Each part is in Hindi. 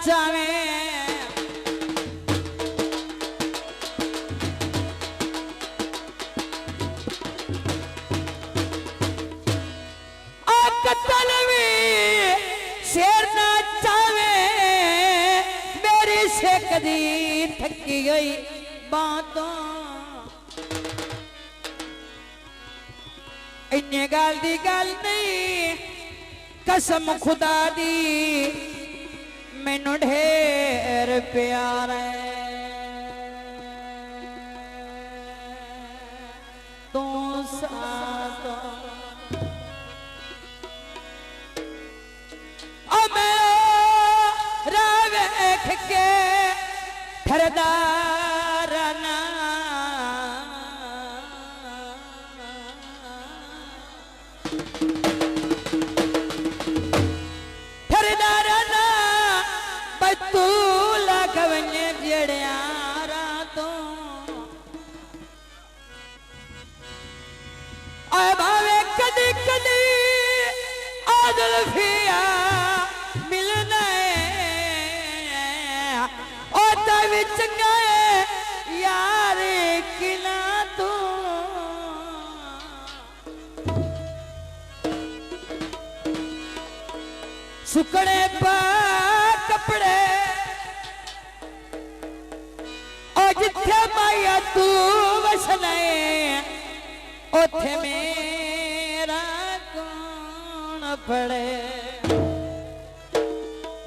नचावे कतलवी शेर नचावे मेरी से कदी थकी गई बातों इन्ने गाल दी गाल नहीं कसम खुदा दी मैनू ढेर प्यार है तू साथ रावेख के ठरदारना बतूला कवने जड़ियारा तो भावे कदी कदी आदल फिया मिलना चंगा यार किला तू सुकड़े पा कपड़े और जिथे माया तू वसने उथे मेरा कौन पड़े।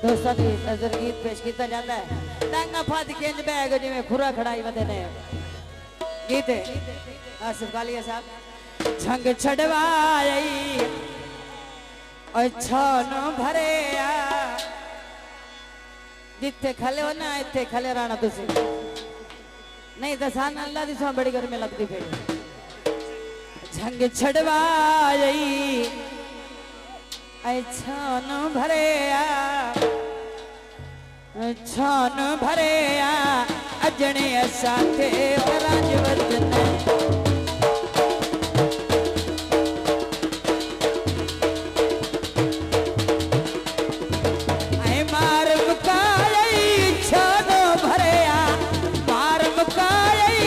दोस्तों की नजर गीत पेश किया जाता है टांगा फाद के बैग जिमें खुरा खड़ाई वदे ने गीत आसिफ कालिया साहब झंग छड़वाई अच्छा न भरे जिथे खले हो ना इथे खले रहना तुसी नहीं तो सान अल्लाह दी सो बड़ी गर्मी लगती फिर झंग छड़वाई अच्छा न भरे छान भरे अजने साथे राजवत ने मार मुकाई छान भरे मार मुकाई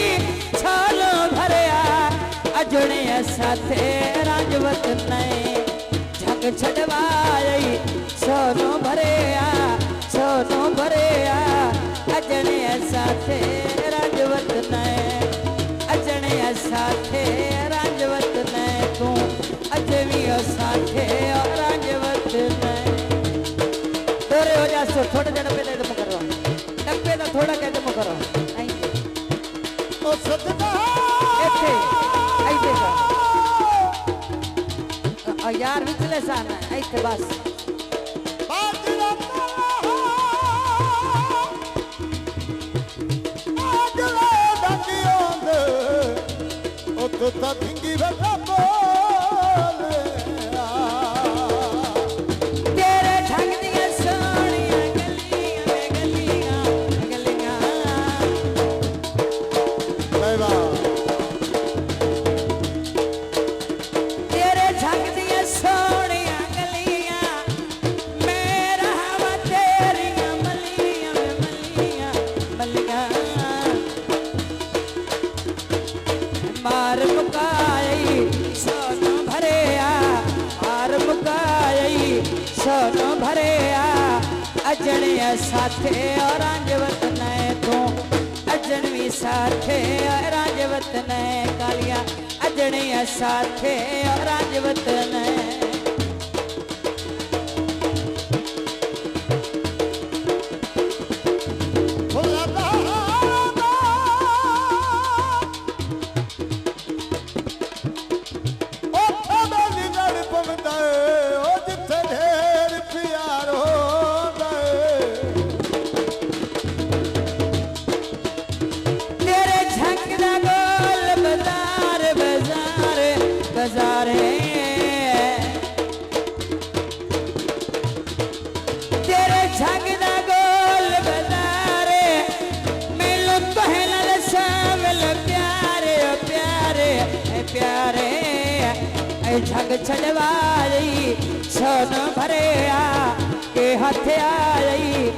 छान भरे अजने साथे राजवत ने झंग छड़वाई छान भरे सोनो भरे अजने साथे राजवत ने अजने साथे राजवत ने तू अजवी साथे राजवत ने तोरे हो जा सो थोड़े जन पे दम करो डब्बे दा थोड़ा कह दम करो आई ओ सदका एथे आई देखो यार विचले साना ऐसे बस तो थिंगी बैठा बोले तेरे ढंग दिया सोनिया गलियां गलियां गलियां तेरे ढंग दिया सोनिया गलियां मेरा हवा तेरियां मलियां मलियां मलियां मार मुकाई सोनो भरे मार मुकाई सोनो भरे अजने साथे और राजवत ने तू अजनवी साथे और राजवत ने कालिया अजने साथे और राजवत ने तेरे झंग दा गोल बजारे मिलो कहल सावल प्यारे प्यारे प्यारे झंग छड़वाई सोन भरे के हाथ आई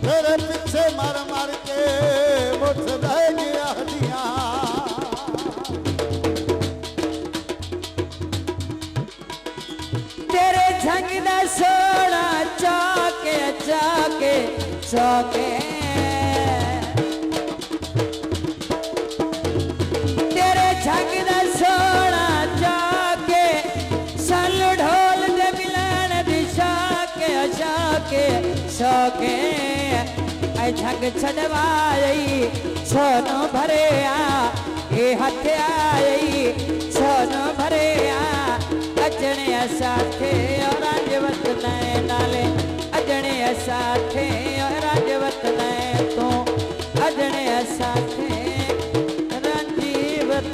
तेरे पीछे मार मार के मुठ रह गया दिया तेरे झंग दा सोना चाके चाके चाके तेरे झंग दा सोना चाके सल ढोल दे मिलन दिशा के चाके चाके ऐ झंग छड़वाई सोनो भरे ये हथ आई सोनो भरे अजने साथे और राजवत नाले अजने साथे और राजवत तू अजने साथे राजीवत